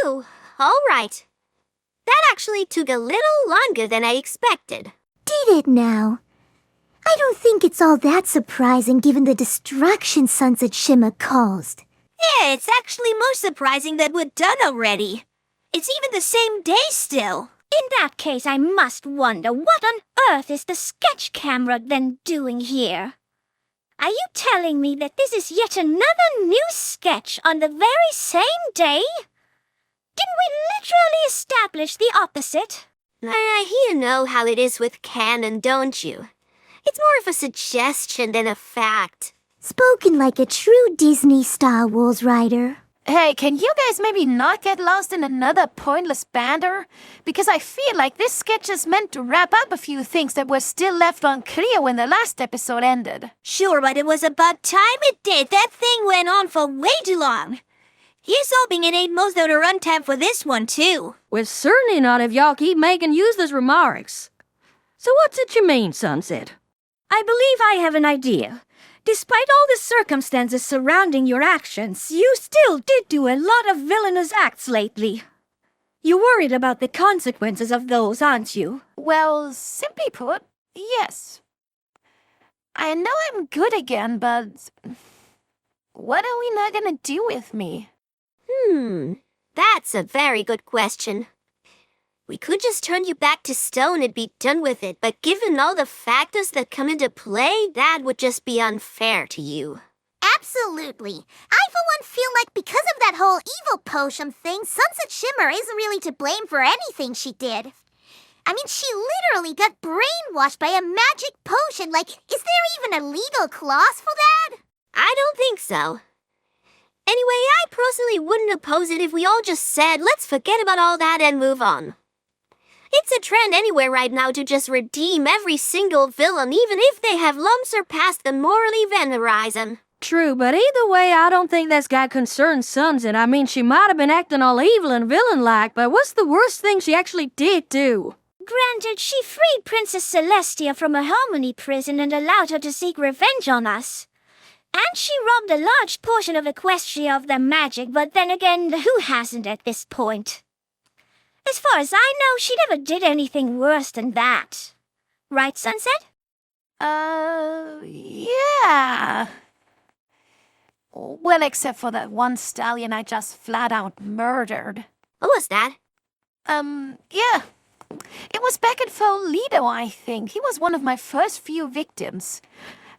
Phew, all right. That actually took a little longer than I expected. Did it now? I don't think it's all that surprising given the destruction Sunset Shimmer caused. Yeah, it's actually most surprising that we're done already. It's even the same day still. In that case, I must wonder what on earth is the sketch camera then doing here? Are you telling me that this is yet another new sketch on the very same day? Didn't we literally establish the opposite? You know how it is with canon, don't you? It's more of a suggestion than a fact. Spoken like a true Disney Star Wars writer. Hey, can you guys maybe not get lost in another pointless banter? Because I feel like this sketch is meant to wrap up a few things that were still left unclear when the last episode ended. Sure, but it was about time it did. That thing went on for way too long. Here's hoping it ain't most of the runtime for this one, too. We're certainly not if y'all keep making useless remarks. So what's it you mean, Sunset? I believe I have an idea. Despite all the circumstances surrounding your actions, you still did do a lot of villainous acts lately. You're worried about the consequences of those, aren't you? Well, simply put, yes. I know I'm good again, but what are we not gonna do with me? That's a very good question. We could just turn you back to stone and be done with it, but given all the factors that come into play, that would just be unfair to you. Absolutely. I, for one, feel like because of that whole evil potion thing, Sunset Shimmer isn't really to blame for anything she did. I mean, she literally got brainwashed by a magic potion. Like, is there even a legal clause for that? I don't think so. Anyway, I personally wouldn't oppose it if we all just said, let's forget about all that and move on. It's a trend anywhere right now to just redeem every single villain, even if they have long surpassed the moral event horizon. True, but either way, I don't think that's got concerned Sunset. I mean, she might have been acting all evil and villain-like, but what's the worst thing she actually did do? Granted, she freed Princess Celestia from a Harmony prison and allowed her to seek revenge on us. And she robbed a large portion of Equestria of their magic, but then again, who hasn't at this point? As far as I know, she never did anything worse than that. Right, Sunset? Yeah. Well, except for that one stallion I just flat out murdered. What was that? Yeah. It was back at Folido, I think. He was one of my first few victims.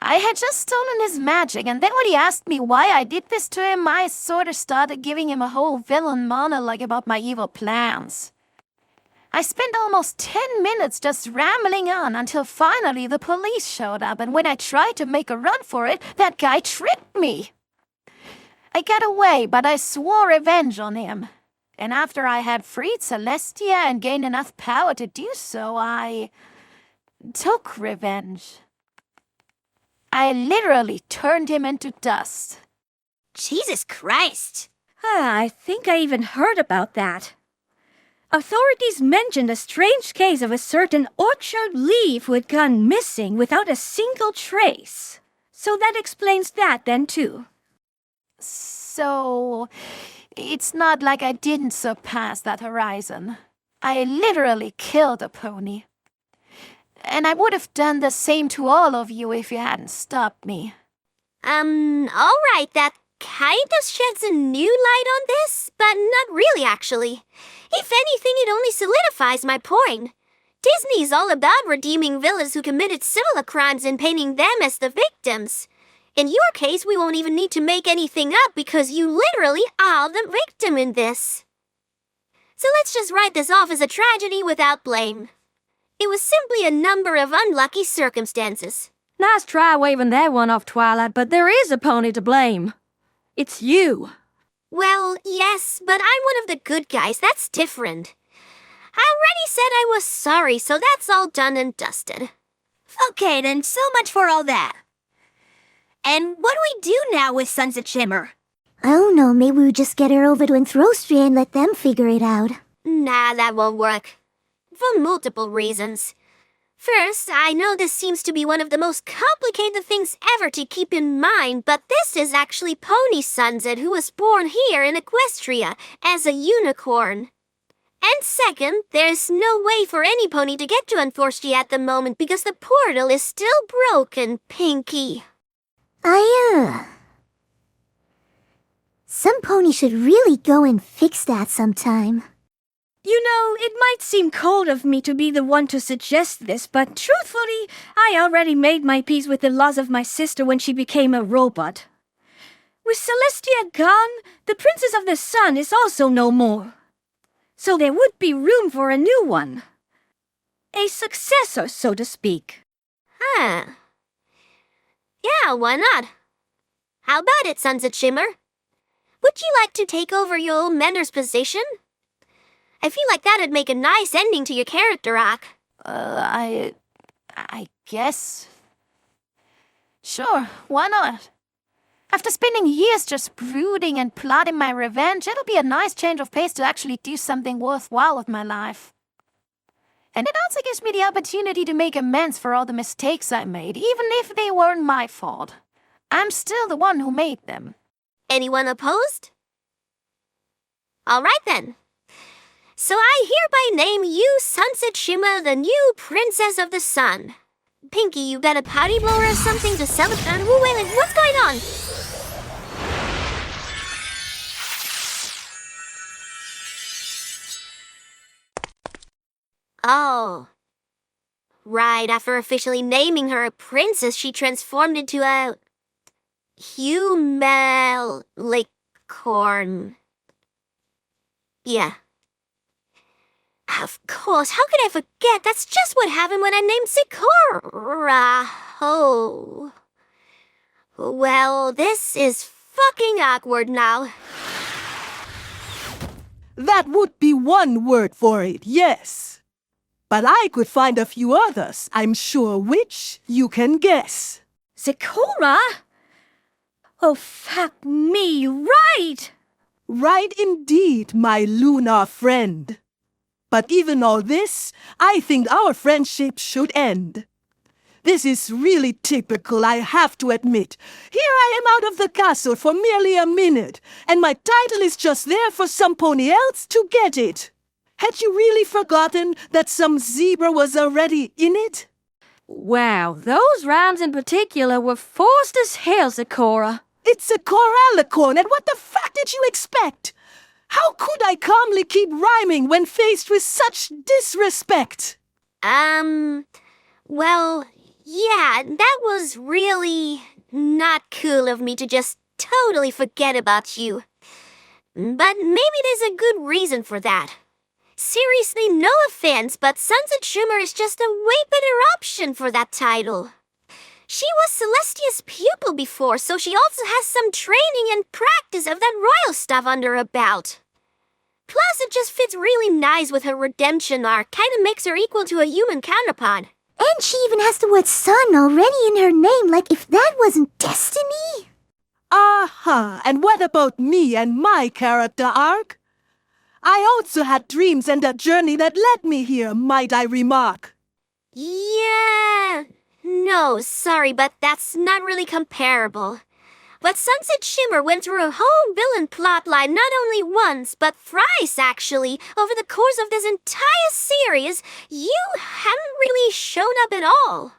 I had just stolen his magic, and then when he asked me why I did this to him, I sort of started giving him a whole villain monologue about my evil plans. I spent almost 10 minutes just rambling on until finally the police showed up, and when I tried to make a run for it, that guy tripped me. I got away, but I swore revenge on him. And after I had freed Celestia and gained enough power to do so, I took revenge. I literally turned him into dust. Jesus Christ! I think I even heard about that. Authorities mentioned a strange case of a certain Orchard Leaf who had gone missing without a single trace. So that explains that then, too. So, it's not like I didn't surpass that horizon. I literally killed a pony. And I would have done the same to all of you if you hadn't stopped me. Alright, that kind of sheds a new light on this, but not really, actually. If anything, it only solidifies my point. Disney's all about redeeming villains who committed similar crimes and painting them as the victims. In your case, we won't even need to make anything up because you literally are the victim in this. So let's just write this off as a tragedy without blame. It was simply a number of unlucky circumstances. Nice try waving that one off, Twilight, but there is a pony to blame. It's you. Well, yes, but I'm one of the good guys. That's different. I already said I was sorry, so that's all done and dusted. Okay, then, so much for all that. And what do we do now with Sunset Shimmer? I don't know, maybe we just get her over to Anthrostria and let them figure it out. Nah, that won't work. For multiple reasons. First, I know this seems to be one of the most complicated things ever to keep in mind, but this is actually Pony Sunset, who was born here in Equestria as a unicorn. And second, there's no way for any pony to get to Unforcia at the moment because the portal is still broken, Pinky. Some pony should really go and fix that sometime. You know, it might seem cold of me to be the one to suggest this, but truthfully, I already made my peace with the loss of my sister when she became a robot. With Celestia gone, the Princess of the Sun is also no more. So there would be room for a new one. A successor, so to speak. Huh. Yeah, why not? How about it, Sunset Shimmer? Would you like to take over your old mentor's position? I feel like that'd make a nice ending to your character arc. I guess. Sure, why not? After spending years just brooding and plotting my revenge, it'll be a nice change of pace to actually do something worthwhile with my life. And it also gives me the opportunity to make amends for all the mistakes I made, even if they weren't my fault. I'm still the one who made them. Anyone opposed? All right then. So I hereby name you Sunset Shimmer, the new Princess of the Sun. Pinky, you got a party blower or something to celebrate? Wait, what's going on? Oh. Right, after officially naming her a princess, she transformed into a humelicorn. Yeah. Of course, how could I forget? That's just what happened when I named Zecora. Oh. Well, this is fucking awkward now. That would be one word for it, yes. But I could find a few others, I'm sure, which you can guess. Zecora? Oh, fuck me, right! Right indeed, my lunar friend. But even all this, I think our friendship should end. This is really typical, I have to admit. Here I am out of the castle for merely a minute, and my title is just there for some pony else to get it. Had you really forgotten that some zebra was already in it? Wow, those rhymes in particular were forced as hell, Zecora. It's a coralicorn, and what the fuck did you expect? How could I calmly keep rhyming when faced with such disrespect? Well, yeah, that was really not cool of me to just totally forget about you. But maybe there's a good reason for that. Seriously, no offense, but Sunset Shimmer is just a way better option for that title. She was Celestia's pupil before, so she also has some training and practice of that royal stuff under her belt. Plus, it just fits really nice with her redemption arc, kinda makes her equal to a human counterpart. And she even has the word sun already in her name, like if that wasn't destiny. Aha, and what about me and my character arc? I also had dreams and a journey that led me here, might I remark. Yeah. No, sorry, but that's not really comparable. But Sunset Shimmer went through a whole villain plotline not only once, but thrice, actually. Over the course of this entire series, you haven't really shown up at all.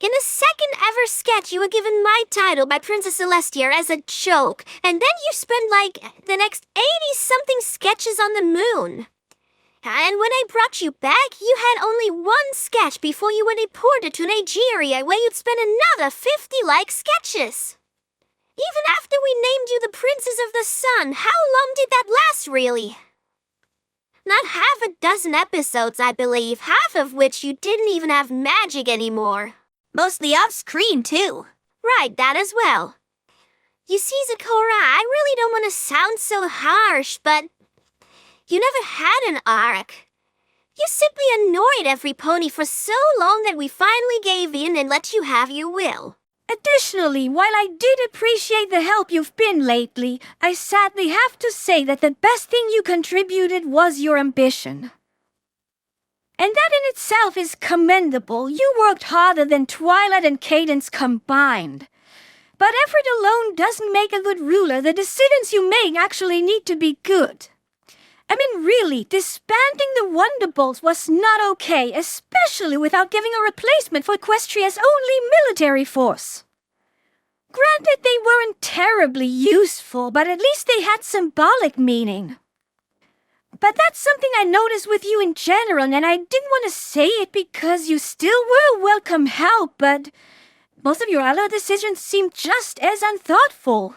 In the second ever sketch, you were given my title by Princess Celestia as a joke, and then you spent like the next 80-something sketches on the moon. And when I brought you back, you had only one sketch before you were deported to Nigeria, where you'd spend another 50 sketches. Even after we named you the Princess of the Sun, how long did that last, really? Not half a dozen episodes, I believe, half of which you didn't even have magic anymore. Mostly off-screen, too. Right, that as well. You see, Zecora, I really don't want to sound so harsh, but you never had an arc. You simply annoyed every pony for so long that we finally gave in and let you have your will. Additionally, while I did appreciate the help you've been lately, I sadly have to say that the best thing you contributed was your ambition. And that in itself is commendable. You worked harder than Twilight and Cadence combined. But effort alone doesn't make a good ruler. The decisions you make actually need to be good. I mean, really, disbanding the Wonderbolts was not okay, especially without giving a replacement for Equestria's only military force. Granted, they weren't terribly useful, but at least they had symbolic meaning. But that's something I noticed with you in general, and I didn't want to say it because you still were welcome help, but most of your other decisions seemed just as unthoughtful.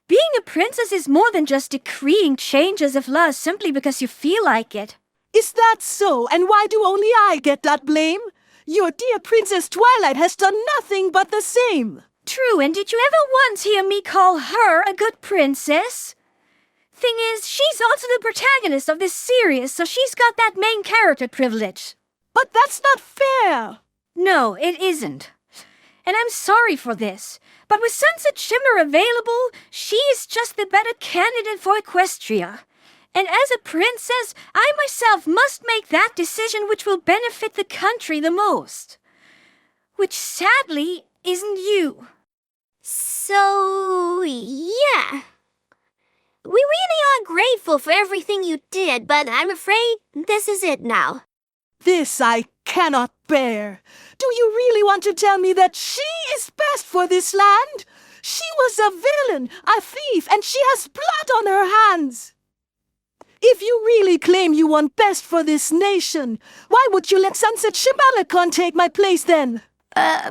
Being a princess is more than just decreeing changes of laws simply because you feel like it. Is that so? And why do only I get that blame? Your dear Princess Twilight has done nothing but the same. True, and did you ever once hear me call her a good princess? Thing is, she's also the protagonist of this series, so she's got that main character privilege. But that's not fair. No, it isn't. And I'm sorry for this, but with Sunset Shimmer available, she is just the better candidate for Equestria. And as a princess, I myself must make that decision which will benefit the country the most. Which sadly isn't you. So, yeah. We really are grateful for everything you did, but I'm afraid this is it now. This I cannot bear. Do you really want to tell me that she is best for this land? She was a villain, a thief, and she has blood on her hands. If you really claim you want best for this nation, why would you let Sunset Shimalicon take my place then?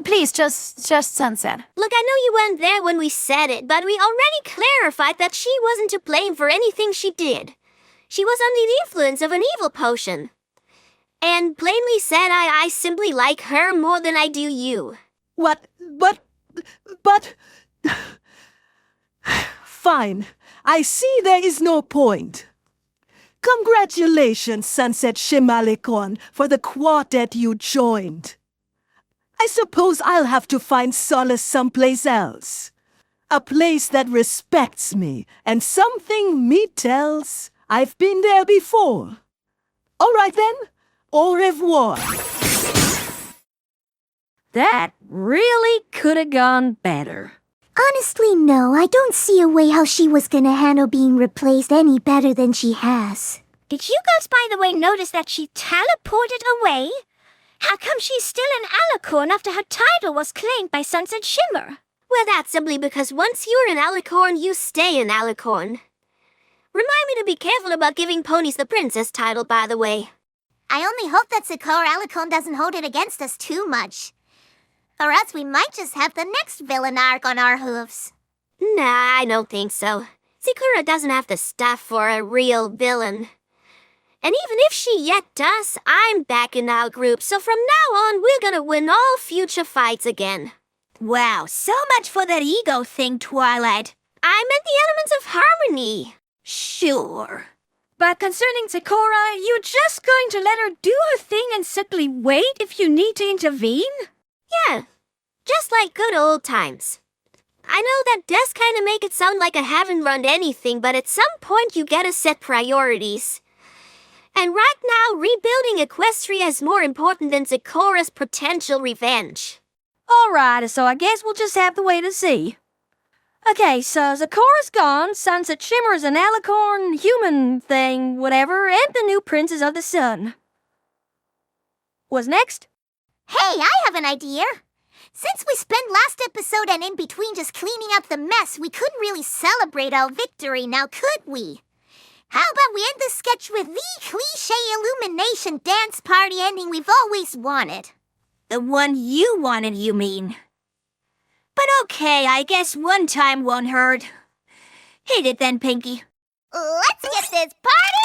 Please, just Sunset. Look, I know you weren't there when we said it, but we already clarified that she wasn't to blame for anything she did. She was under the influence of an evil potion. And plainly said, I simply like her more than I do you. What? But... Fine. I see there is no point. Congratulations, Sunset Shimalicon, for the quartet you joined. I suppose I'll have to find solace someplace else. A place that respects me, and something me tells I've been there before. All right then, au revoir. That really could have gone better. Honestly, no, I don't see a way how she was gonna handle being replaced any better than she has. Did you guys, by the way, notice that she teleported away? How come she's still an Alicorn after her title was claimed by Sunset Shimmer? Well, that's simply because once you're an Alicorn, you stay an Alicorn. Remind me to be careful about giving ponies the princess title, by the way. I only hope that Sakura Alicorn doesn't hold it against us too much. Or else we might just have the next villain arc on our hooves. Nah, I don't think so. Sakura doesn't have the stuff for a real villain. And even if she yet does, I'm back in our group, so from now on, we're gonna win all future fights again. Wow, so much for that ego thing, Twilight. I meant the elements of harmony. Sure. But concerning Sakura, you're just going to let her do her thing and simply wait if you need to intervene? Yeah, just like good old times. I know that does kind of make it sound like I haven't run anything, but at some point you gotta set priorities. And right now, rebuilding Equestria is more important than Sakura's potential revenge. Alright, so I guess we'll just have to wait and see. Okay, so Sakura's gone, Sunset Shimmer's an Alicorn, human thing, whatever, and the new Princess of the Sun. What's next? Hey, I have an idea. Since we spent last episode and in between just cleaning up the mess, we couldn't really celebrate our victory now, could we? How about we end the sketch with the cliché illumination dance party ending we've always wanted? The one you wanted, you mean? But okay, I guess one time won't hurt. Hit it then, Pinky. Let's get this party